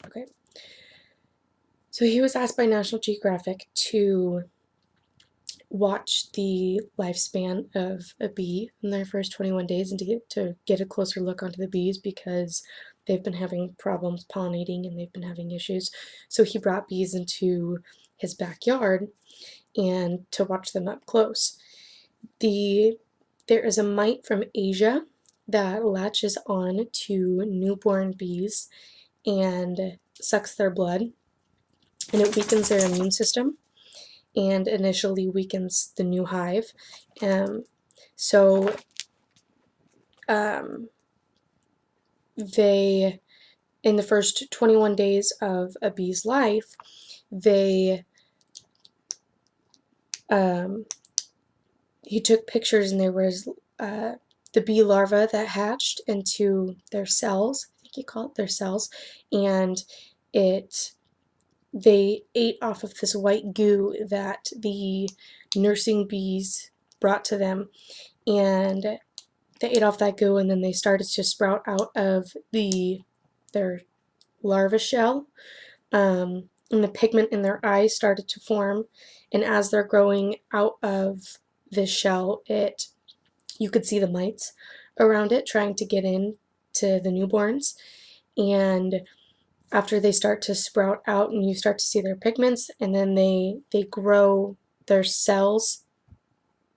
Okay. So he was asked by National Geographic to watch the lifespan of a bee in their first 21 days and to get a closer look onto the bees because they've been having problems pollinating and they've been having issues. So he brought bees into his backyard and to watch them up close. There is a mite from Asia that latches on to newborn bees and sucks their blood, and it weakens their immune system and initially weakens the new hive. Um, so um, they, in the first 21 days of a bee's life, they he took pictures, and there was the bee larva that hatched into their cells. I think he called it their cells, and it they ate off of this white goo that the nursing bees brought to them, and they ate off that goo, and then they started to sprout out of their larva shell, and the pigment in their eyes started to form, and as they're growing out of this shell, you could see the mites around it trying to get in to the newborns, and after they start to sprout out and you start to see their pigments, and then they grow, their cells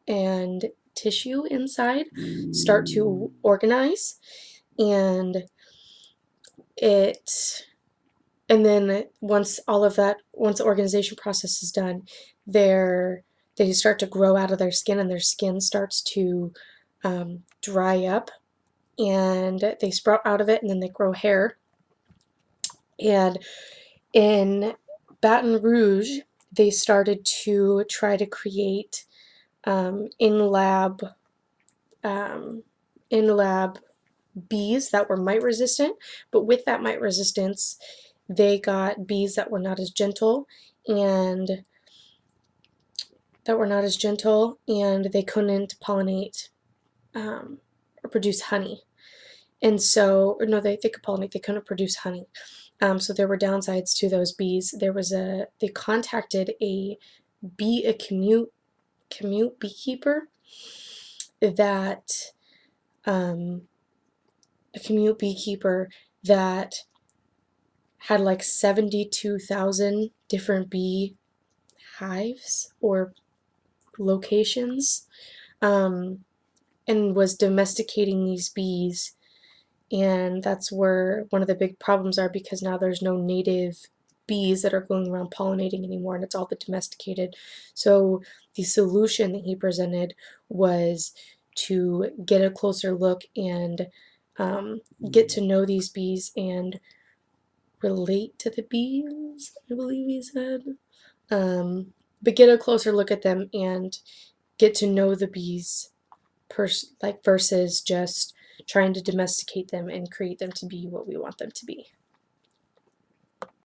and tissue inside start to organize, and it and then once the organization process is done, they start to grow out of their skin, and their skin starts to dry up, and they sprout out of it, and then they grow hair. And in Baton Rouge, they started to try to create in-lab in-lab bees that were mite resistant, but with that mite resistance, they got bees that were not as gentle, and they couldn't pollinate or produce honey. And so, or no, they could pollinate, they couldn't produce honey. So there were downsides to those bees. They contacted a commute beekeeper that a commute beekeeper that had like 72,000 different bee hives or locations, and was domesticating these bees. And that's where one of the big problems are, because now there's no native bees that are going around pollinating anymore, and it's all the domesticated. So the solution that he presented was to get a closer look and get to know these bees and relate to the bees, I believe he said. But get a closer look at them and get to know the bees, versus just trying to domesticate them and create them to be what we want them to be.